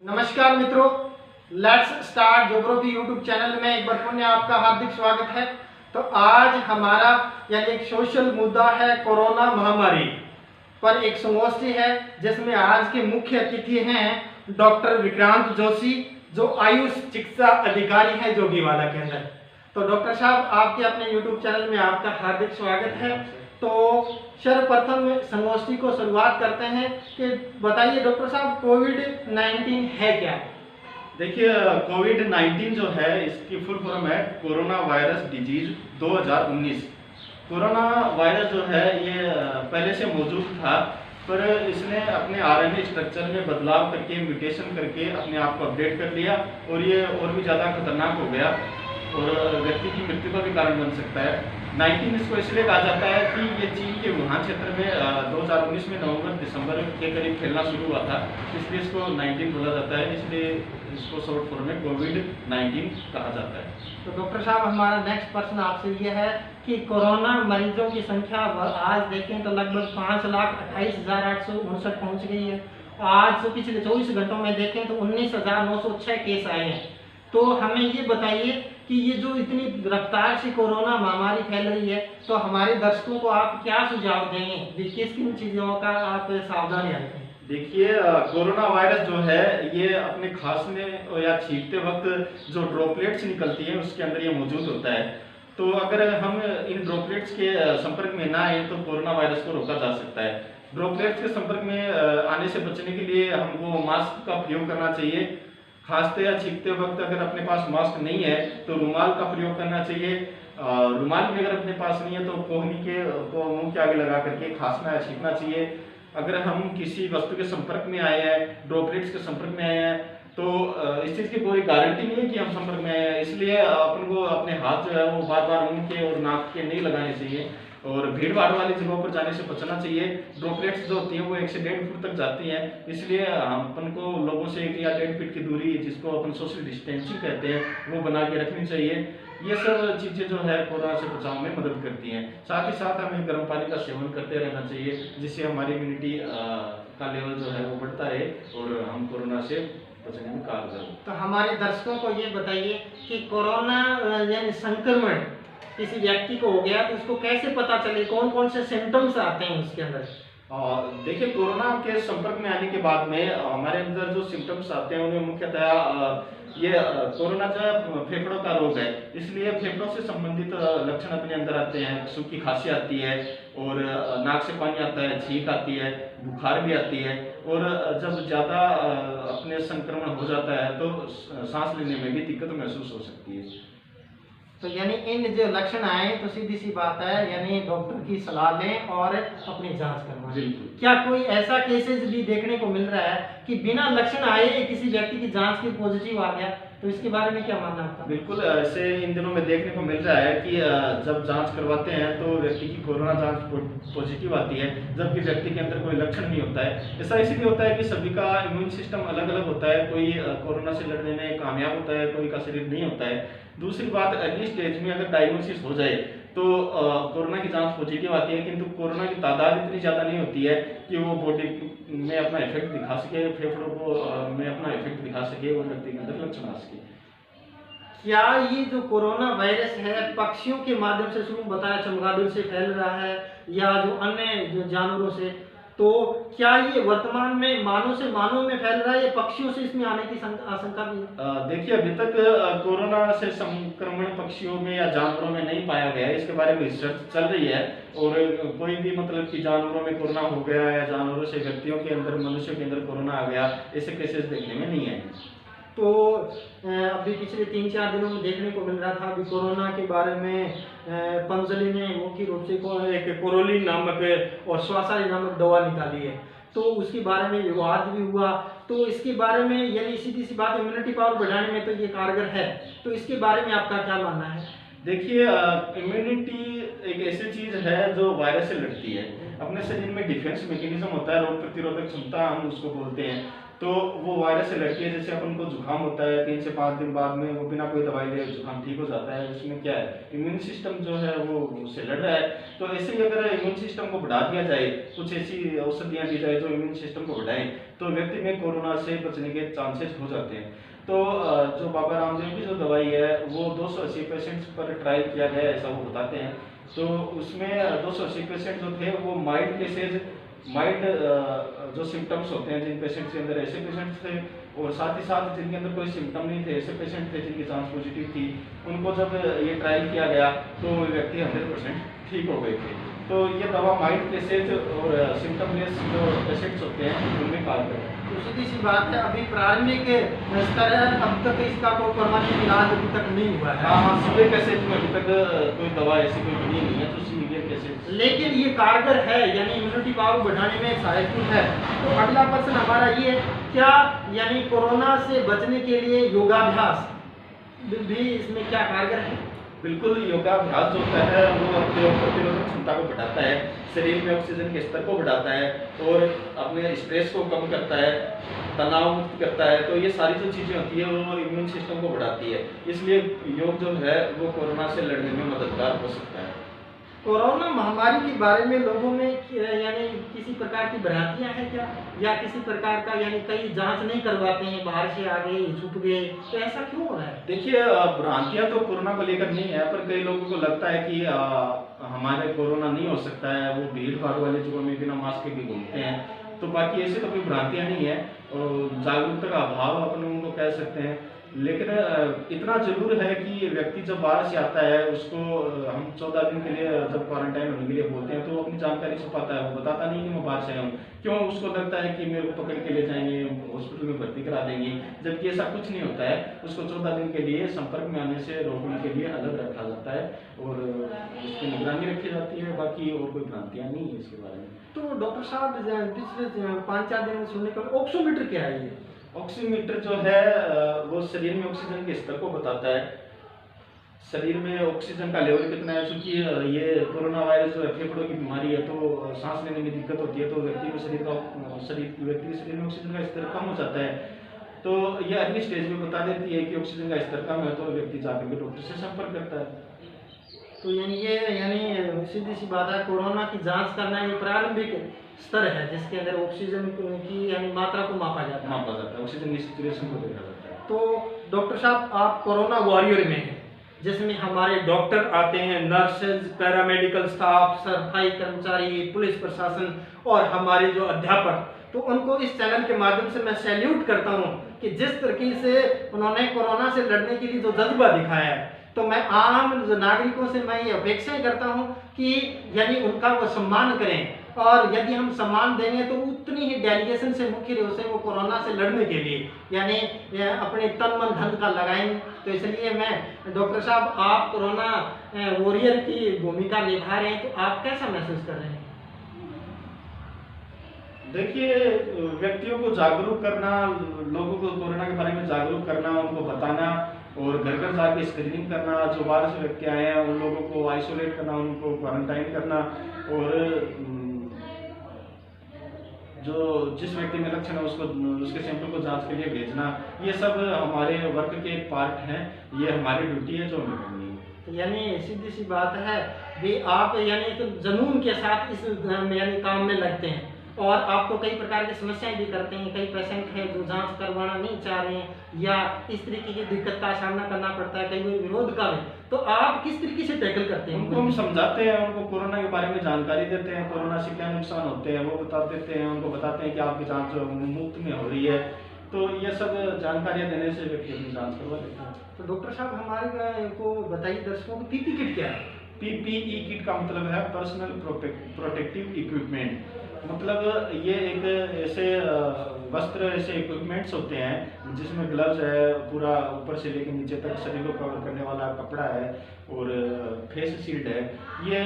नमस्कार मित्रों, let's start geography YouTube channel में एक बार पुनः आपका हार्दिक स्वागत है। तो आज हमारा यानी एक सोशल मुद्दा है कोरोना महामारी पर एक संगोष्ठी है जिसमें आज के मुख्य अतिथि हैं डॉक्टर विक्रांत जोशी जो आयुष चिकित्सा अधिकारी है जोगीवाला के अंदर। तो डॉक्टर साहब आपके अपने यूट्यूब चैनल में आपका हार्दिक स्वागत है। तो सर्वप्रथम संगोष्ठी को शुरुआत करते हैं कि बताइए डॉक्टर साहब कोविड-19 है क्या? देखिए, कोविड-19 जो है इसकी फुल फॉर्म है corona virus disease 2019। Corona virus जो है ये पहले से मौजूद था, पर इसने अपने आरएनए स्ट्रक्चर में बदलाव करके म्यूटेशन करके अपने आप को अपडेट कर लिया और ये और भी ज़्यादा खतरनाक हो गया और व्यक्ति की मृत्यु का भी कारण बन सकता है। 19 इसको इसलिए कहा जाता है कि ये चीन के वुहान क्षेत्र में 2019 में नवंबर-दिसंबर के करीब फैलना शुरू हुआ था, इसलिए इसको 19 बोला जाता है, इसलिए इसको शॉर्ट फॉर्म में कोविड-19 कहा जाता है। तो डॉक्टर साहब हमारा नेक्स्ट प्रश्न आपसे ये है कि कोरोना मरीजों की संख्या आज देखें तो लगभग 5,28,859 पहुंच गई है। आज पिछले 24 घंटों में देखें तो 19,906 केस आए हैं। तो हमें ये बताइए कि ये जो इतनी रफ्तार से कोरोना महामारी फैल रही है तो हमारे दर्शकों को आप क्या सुझाव देंगे, किस किन चीज़ों का आप सावधानी रखें? देखिए, कोरोना वायरस जो है ये अपने खांसने या छींकते वक्त जो ड्रॉपलेट्स निकलती हैं उसके अंदर ये मौजूद होता है। तो अगर हम इन ड्रॉपलेट्स के संपर्क में ना आए तो कोरोना वायरस को रोका जा सकता है। ड्रॉपलेट्स के संपर्क में आने से बचने के लिए हमको मास्क का प्रयोग करना चाहिए। खांसते या छींकते वक्त अगर अपने पास मास्क नहीं है तो रुमाल का प्रयोग करना चाहिए। रुमाल भी अगर अपने पास नहीं है तो कोहनी के को मुंह के आगे लगा करके खांसना या छींकना चाहिए। अगर हम किसी वस्तु के संपर्क में आए हैं, ड्रॉपलेट्स के संपर्क में आए हैं, तो इस चीज़ की कोई गारंटी नहीं है कि हम संपर्क में आए हैं, इसलिए अपन को अपने हाथ जो है वो बार बार मुंह के और नाक के नहीं लगाने चाहिए और भीड़ भाड़ वाली जगहों पर जाने से बचना चाहिए। ड्रॉपलेट्स जो होती हैं वो 1 से 1.5 फुट तक जाती हैं, इसलिए अपन को लोगों से 1 या 1.5 फीट की दूरी, जिसको अपन सोशल डिस्टेंसिंग कहते हैं, वो बना के रखनी चाहिए। ये सब चीज़ें जो है कोरोना से बचाव में मदद करती हैं। साथ ही साथ हमें गर्म पानी का सेवन करते रहना चाहिए, जिससे हमारी इम्यूनिटी का लेवल जो है वो बढ़ता रहे और हम कोरोना से बचने में कारगर हो। तो हमारे दर्शकों को ये बताइए कि कोरोना यानी संक्रमण किसी व्यक्ति को हो गया तो उसको कैसे पता चले, कौन कौन से सिम्टम्स आते हैं उसके अंदर? देखिए, कोरोना के संपर्क में आने के बाद में हमारे अंदर जो सिम्टम्स आते हैं उनमें मुख्यतः ये कोरोना जो है फेफड़ों का रोग है, इसलिए फेफड़ों से संबंधित लक्षण अपने अंदर आते हैं। सूखी खांसी आती है और नाक से पानी आता है, छींक आती है, बुखार भी आती है और जब ज़्यादा अपने संक्रमण हो जाता है तो सांस लेने में भी दिक्कत महसूस हो सकती है। तो यानी इन जो लक्षण आए तो सीधी सी बात है यानी डॉक्टर की सलाह लें और अपनी जांच करवाएं। क्या कोई ऐसा केसेस भी देखने को मिल रहा है कि बिना लक्षण आए किसी व्यक्ति की जांच की पॉजिटिव आ गया, तो इसके बारे में क्या मानना आपका? बिल्कुल, ऐसे इन दिनों में देखने को मिल रहा है कि जब जांच करवाते हैं तो व्यक्ति की कोरोना जांच पॉजिटिव आती है, जबकि व्यक्ति के अंदर कोई लक्षण नहीं होता है। ऐसा इसलिए होता है कि सभी का इम्यून सिस्टम अलग अलग होता है, कोई कोरोना से लड़ने में कामयाब होता है, कोई का शरीर नहीं होता है। दूसरी बात, अर्ली स्टेज में अगर डायग्नोसिस हो जाए तो कोरोना की जांच पॉजिटिव आती है, किंतु कोरोना की तादाद इतनी ज़्यादा नहीं होती है कि वो बॉडी में अपना इफेक्ट दिखा सके, फेफड़ों को में अपना इफेक्ट दिखा सके, वो व्यक्ति के अंदर लक्षण आ सके। क्या ये जो कोरोना वायरस है पक्षियों के माध्यम से, शुरू बताया चमगादड़ से फैल रहा है या जो अन्य जो जानवरों से, तो क्या ये वर्तमान में मानव से मानव में फैल रहा है या पक्षियों से इसमें आने की आशंका भी है? देखिए, अभी तक कोरोना से संक्रमण पक्षियों में या जानवरों में नहीं पाया गया है, इसके बारे में रिसर्च चल रही है और कोई भी मतलब कि जानवरों में कोरोना हो गया है, जानवरों से व्यक्तियों के अंदर, मनुष्यों के अंदर कोरोना आ गया, ऐसे केसेस देखने में नहीं आए। तो अभी पिछले 3-4 दिनों में देखने को मिल रहा था अभी कोरोना के बारे में पतंजलि ने मुख्य रूप से एक कोरोलिन नामक और श्वासारी नामक दवा निकाली है, तो उसके बारे में विवाद भी हुआ। तो इसके बारे में यानी सीधी सी बात, इम्यूनिटी पावर बढ़ाने में तो ये कारगर है, तो इसके बारे में आपका क्या मानना है? देखिए, इम्यूनिटी एक ऐसी चीज़ है जो वायरस से लड़ती है। अपने शरीर में डिफेंस मैकेनिज्म होता है, रोग प्रतिरोधक क्षमता हम उसको बोलते हैं, तो वो वायरस से लड़ती है। जैसे अपन को जुकाम होता है, 3 से 5 दिन बाद में वो बिना कोई दवाई लिए जुकाम ठीक हो जाता है, उसमें क्या है, इम्यून सिस्टम जो है वो उससे लड़ रहा है। तो ऐसे ही अगर इम्यून सिस्टम को बढ़ा दिया जाए, कुछ ऐसी औषधियाँ दी जाए जो इम्यून सिस्टम को बढ़ाएं, तो व्यक्ति में कोरोना से बचने के चांसेस हो जाते हैं। तो जो बाबा रामदेव की जो दवाई है वो 280 पेशेंट्स पर ट्रायल किया गया है, ऐसा वो बताते हैं। तो उसमें 280 पेशेंट जो थे वो माइल्ड केसेज, माइल्ड जो सिम्टम्स होते हैं जिन पेशेंट्स के अंदर, ऐसे पेशेंट्स थे, और साथ ही साथ जिनके अंदर कोई सिम्टम नहीं थे, ऐसे पेशेंट थे जिनकी जांच पॉजिटिव थी। उनको जब ये ट्रायल किया गया तो वो व्यक्ति 100% ठीक हो गए थे। तो ये दवा माइल्ड केसेज और सिम्टमलेस जो पेशेंट्स होते हैं उनमें कारगर है। तो सीधी सी बात है, अभी प्रारंभिक स्तर है, अब तक इसका कोई परमानेंट इलाज अभी तक नहीं हुआ है। हाँ, सीवियर केसेज में अभी तक कोई दवा ऐसी कोई बनी नहीं है, तो सीवियर केसेज लेकिन ये कारगर है, यानी इम्यूनिटी पावर बढ़ाने में सहायक है। तो अगला प्रश्न हमारा ये है, क्या यानी कोरोना से बचने के लिए योगाभ्यास भी इसमें क्या कारगर है? बिल्कुल, योगाभ्यास जो होता है वो अपने प्रतिरोधक क्षमता को बढ़ाता है, शरीर में ऑक्सीजन के स्तर को बढ़ाता है और अपने स्ट्रेस को कम करता है, तनाव मुक्त करता है। तो ये सारी जो चीज़ें होती है वो इम्यून सिस्टम को बढ़ाती है, इसलिए योग जो है वो कोरोना से लड़ने में मददगार हो सकता है। कोरोना महामारी के बारे में लोगों में यानी किसी प्रकार की भ्रांतियां हैं क्या, या किसी प्रकार का यानी कई जांच नहीं करवाते हैं, बाहर से आ गए छुप गए, तो ऐसा क्यों हो रहा है? देखिए, भ्रांतियां तो कोरोना को लेकर नहीं है, पर कई लोगों को लगता है कि हमारे कोरोना नहीं हो सकता है, वो भीड़ भाड़ वाले जगहों में बिना मास्क के भी घूमते हैं। तो बाकी ऐसे तो कोई भ्रांतियां नहीं है, और जागरूकता का अभाव अपन उनको कह सकते हैं। लेकिन इतना जरूर है कि व्यक्ति जब बाहर से आता है उसको हम 14 दिन के लिए जब क्वारंटाइन होने के लिए बोलते हैं तो वो अपनी जानकारी छुपाता है, वो बताता नहीं कि मैं बाहर से आया हूँ। क्यों? उसको लगता है कि मेरे को पकड़ के ले जाएंगे, हॉस्पिटल में भर्ती करा देंगे, जबकि ऐसा कुछ नहीं होता है। उसको 14 दिन के लिए संपर्क में आने से रोकने के लिए अलग रखा जाता है और उसकी निगरानी रखी जाती है। बाकी और कोई भ्रांतियाँ नहीं है इसके बारे में। तो डॉक्टर साहब, पिछले 5-4 दिन में सुनने का ऑक्सीमीटर क्या है? ये ऑक्सीमीटर जो है वो शरीर में ऑक्सीजन के स्तर को बताता है, शरीर में ऑक्सीजन का लेवल कितना है। चूंकि ये कोरोना वायरस जो है फेफड़ों की बीमारी है, तो सांस लेने में दिक्कत होती है, तो व्यक्ति के शरीर में ऑक्सीजन का स्तर कम हो जाता है। तो ये अर्ली स्टेज में बता देती है कि ऑक्सीजन का स्तर कम है, तो व्यक्ति जाकर के डॉक्टर से संपर्क करता है। तो यानी सीधी सी बात है, कोरोना की जांच करना एक प्रारंभिक स्तर है जिसके अंदर ऑक्सीजन की यानी मात्रा को मापा जाता है। ऑक्सीजन की सिचुएशन को देखा जाता है। तो डॉक्टर साहब, आप कोरोना वॉरियर में हैं, जिसमें हमारे डॉक्टर आते हैं, नर्सेज, पैरामेडिकल स्टाफ, सफाई कर्मचारी, पुलिस प्रशासन और हमारे जो अध्यापक, तो उनको इस चैनल के माध्यम से मैं सैल्यूट करता हूं कि जिस तरीके से उन्होंने कोरोना से लड़ने के लिए जो जज्बा दिखाया है। तो मैं आम नागरिकों से मैं ये अपेक्षा करता हूं कि यानी उनका वो सम्मान करें, और यदि हम सम्मान देंगे तो उतनी ही डेलीगेशन से मुख्य रूप से वो कोरोना से लड़ने के लिए यानी अपने तन मन धन का लगाएंगे। तो इसलिए मैं डॉक्टर साहब, आप कोरोना वॉरियर की भूमिका निभा रहे हैं, तो आप कैसा महसूस कर रहे हैं? देखिए, व्यक्तियों को जागरूक करना, लोगों को कोरोना के बारे में जागरूक करना, उनको बताना और घर घर जाके स्क्रीनिंग करना, जो बाहर से व्यक्ति आए हैं उन लोगों को आइसोलेट करना, उनको क्वारंटाइन करना, और जो जिस व्यक्ति में लक्षण है उसको उसके सैंपल को जांच के लिए भेजना, ये सब हमारे वर्क के पार्ट हैं, ये हमारी ड्यूटी है जो हमें करनी है। तो यानी सीधी सी बात है भी आप यानी तो जुनून के साथ इस यानी काम में लगते हैं, और आपको कई प्रकार की समस्याएं भी करते हैं। कई पेशेंट हैं जो जांच करवाना नहीं चाह रहे हैं, या इस तरीके की दिक्कत का सामना करना पड़ता है, कई विरोध का है, तो आप किस तरीके से टैकल करते हैं? उनको हम समझाते हैं, उनको कोरोना के बारे में जानकारी देते हैं, कोरोना से क्या नुकसान होते हैं वो बता देते हैं, उनको बताते हैं कि आपकी जांच मुफ्त में हो रही है। तो ये सब जानकारियां देने से व्यक्ति अपनी जांच करवा देते हैं। तो डॉक्टर साहब, हमारे को बताइए दर्शकों को, पीपी किट क्या है? पीपीई किट का मतलब है पर्सनल प्रोटेक्टिव इक्विपमेंट। मतलब ये एक ऐसे वस्त्र, ऐसे इक्विपमेंट्स होते हैं जिसमें ग्लव्स है, पूरा ऊपर से लेकर नीचे तक शरीर को कवर करने वाला कपड़ा है, और फेस शील्ड है। ये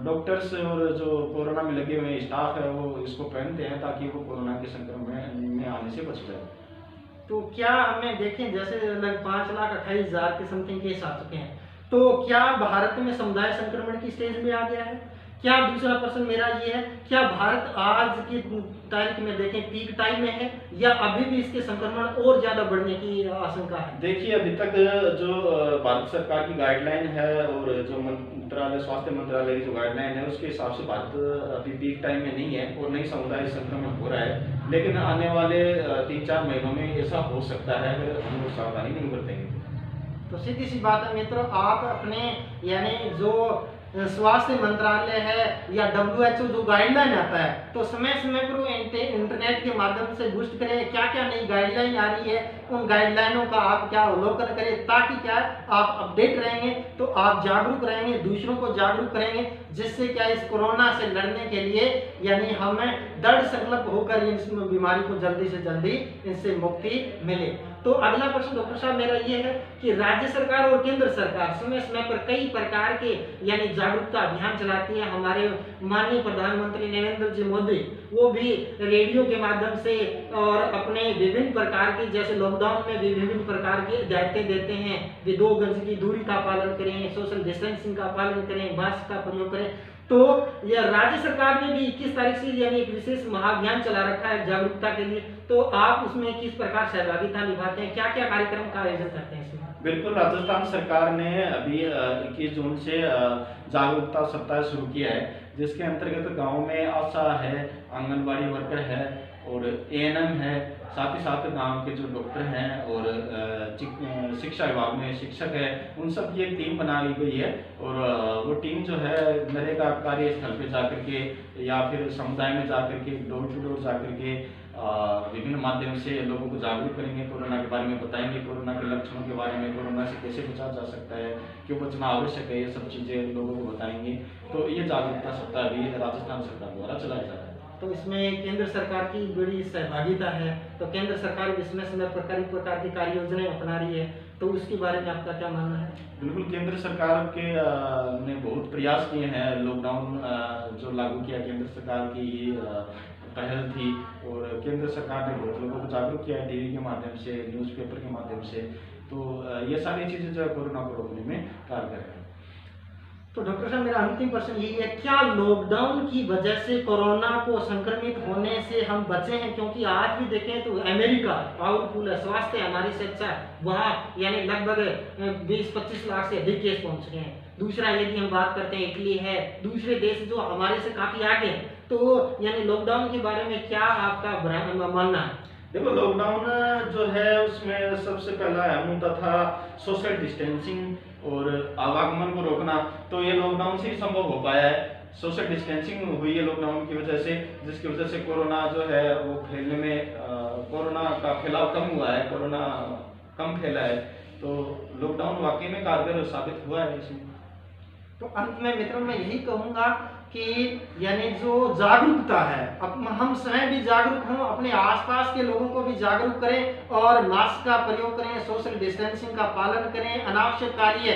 डॉक्टर्स और जो कोरोना में लगे हुए स्टाफ है वो इसको पहनते हैं ताकि वो कोरोना के संक्रमण में आने से बच जाए। तो क्या हमें देखें, जैसे लगभग 5,28,000 के समथिंग केस आ चुके हैं, तो क्या भारत में समुदाय संक्रमण की स्टेज में आ गया है? क्या दूसरा प्रश्न मेरा ये है, क्या भारत आज की तारीख में देखें पीक टाइम में है या अभी भी इसके संक्रमण और ज़्यादा बढ़ने की आशंका है? देखिए, अभी तक जो भारत सरकार की गाइडलाइन है और जो मंत्रालय, स्वास्थ्य मंत्रालय की जो गाइडलाइन है, उसके हिसाब से भारत अभी पीक टाइम में नहीं है और नई सामुदायिक संक्रमण हो रहा है। लेकिन आने वाले 3-4 महीनों में ऐसा हो सकता है अगर हम लोग सावधानी नहीं बरतेंगे। तो सीधी सी बात है मित्रों, आप अपने यानी जो स्वास्थ्य मंत्रालय है या WHO जो गाइडलाइन आता है, तो समय समय पर वो इंटरनेट के माध्यम से बूस्ट करें क्या क्या नई गाइडलाइन आ रही है, उन गाइडलाइनों का आप क्या अवलोकन करें, ताकि क्या आप अपडेट रहेंगे, तो आप जागरूक रहेंगे, दूसरों को जागरूक करेंगे, जिससे क्या इस कोरोना से लड़ने के लिए यानी हमें दृढ़ संकल्प होकर इस बीमारी को जल्दी से जल्दी इससे मुक्ति मिले। तो अगला प्रश्न डॉक्टर साहब मेरा ये है कि राज्य सरकार और केंद्र सरकार समय समय पर कई प्रकार के यानी जागरूकता अभियान चलाती है। हमारे माननीय प्रधानमंत्री नरेंद्र जी मोदी वो भी रेडियो के माध्यम से और अपने विभिन्न प्रकार की, जैसे लॉकडाउन में भी विभिन्न प्रकार की हिदायतें देते हैं कि 2 गज की दूरी का पालन करें, सोशल डिस्टेंसिंग का पालन करें, मास्क का प्रयोग करें। तो यह राज्य सरकार ने भी 21 तारीख से यानी एक विशेष महाअभियान चला रखा है जागरूकता के लिए, तो आप उसमें किस प्रकार सहभागिता निभाते हैं, क्या क्या कार्यक्रम का आयोजन करते हैं इसमें? बिल्कुल, राजस्थान सरकार ने अभी 21 जून से जागरूकता सप्ताह शुरू किया है, जिसके अंतर्गत गांव में आशा है, आंगनबाड़ी वर्कर है और ANM है, साथ ही साथ गांव के जो डॉक्टर हैं और शिक्षा विभाग में शिक्षक है, उन सब की एक टीम बना ली गई है। और वो टीम जो है नरेगा कार्यस्थल पे जाकर के या फिर समुदाय में जाकर के डोर टू डोर जाकर के विभिन्न माध्यम से लोगों को जागरूक करेंगे, कोरोना के बारे में बताएंगे, कोरोना के लक्षणों के बारे में, कोरोना से कैसे बचा जा सकता है, क्यों बचना आवश्यक है, ये सब चीज़ें लोगों को बताएंगे। तो ये जागरूकता सप्ताह भी राजस्थान सरकार द्वारा चलाया जा रहा है। तो इसमें केंद्र सरकार की बड़ी सहभागिता है, तो केंद्र सरकार इसमें समय पर कई प्रकार की कार्य योजनाएं अपना रही है, तो उसके बारे में आपका क्या मानना है? बिल्कुल, केंद्र सरकार के ने बहुत प्रयास किए हैं। लॉकडाउन जो लागू किया केंद्र सरकार की पहल थी और केंद्र सरकार ने बहुत लोगों को जागरूक किया है टीवी के माध्यम से, न्यूज़पेपर के माध्यम से। तो ये सारी चीज़ें जो है कोरोना को रोकने में कारगर है। तो डॉक्टर साहब मेरा अंतिम प्रश्न यही है, क्या लॉकडाउन की वजह से कोरोना को संक्रमित होने से हम बचे हैं? क्योंकि आज भी देखें तो अमेरिका पावरफुल है, स्वास्थ्य हमारी से अच्छा है, वहाँ यानी लगभग 20-25 लाख से अधिक केस पहुँच गए हैं। दूसरा यदि हम बात करते हैं इटली है, दूसरे देश जो हमारे से काफ़ी आगे हैं, तो यानी लॉकडाउन के बारे में क्या आपका मानना है? देखो, लॉकडाउन जो है उसमें सबसे पहला अहम मुद्दा था सोशल डिस्टेंसिंग और आवागमन को रोकना। तो ये लॉकडाउन से ही संभव हो पाया है। सोशल डिस्टेंसिंग हुई है लॉकडाउन की वजह से, जिसकी वजह से कोरोना जो है वो फैलने में कोरोना का फैलाव कम हुआ है, कोरोना कम फैला है। तो लॉकडाउन वाकई में कारगर साबित हुआ है इसमें। तो अंत में मित्रों मैं यही कहूँगा कि यानी जो जागरूकता है, अब हम स्वयं भी जागरूक हों, अपने आसपास के लोगों को भी जागरूक करें और मास्क का प्रयोग करें, सोशल डिस्टेंसिंग का पालन करें, अनावश्यक कार्य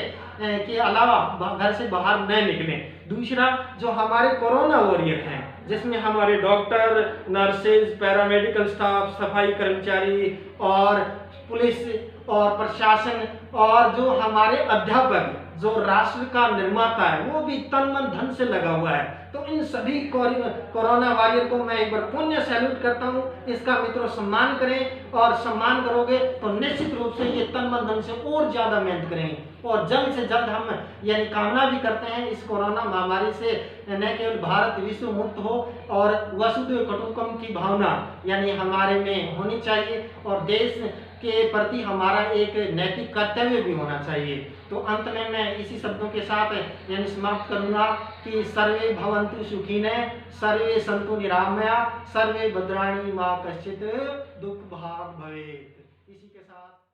के अलावा घर से बाहर न निकलें। दूसरा, जो हमारे कोरोना वॉरियर हैं, जिसमें हमारे डॉक्टर, नर्सेज, पैरामेडिकल स्टाफ, सफाई कर्मचारी और पुलिस और प्रशासन और जो हमारे अध्यापक, जो राष्ट्र का निर्माता है, वो भी तन मन धन से लगा हुआ है। तो इन सभी कोरोना वॉरियर को मैं एक बार पुण्य सैल्यूट करता हूँ। इसका मित्रों सम्मान करें, और सम्मान करोगे तो निश्चित रूप से ये तन मन धन से और ज़्यादा मेहनत करेंगे और जल्द से जल्द हम यानी कामना भी करते हैं इस कोरोना महामारी से न केवल भारत विश्व मुक्त हो और वसुधैव कुटुंबकम की भावना यानी हमारे में होनी चाहिए और देश के प्रति हमारा एक नैतिक कर्तव्य भी होना चाहिए। तो अंत में मैं इसी शब्दों के साथ यानी समाप्त करूंगा कि सर्वे भवन्तु सुखिनः, सर्वे सन्तु निरामया, सर्वे भद्राणि मा कश्चित् दुःख भाग् भवेत्। इसी के साथ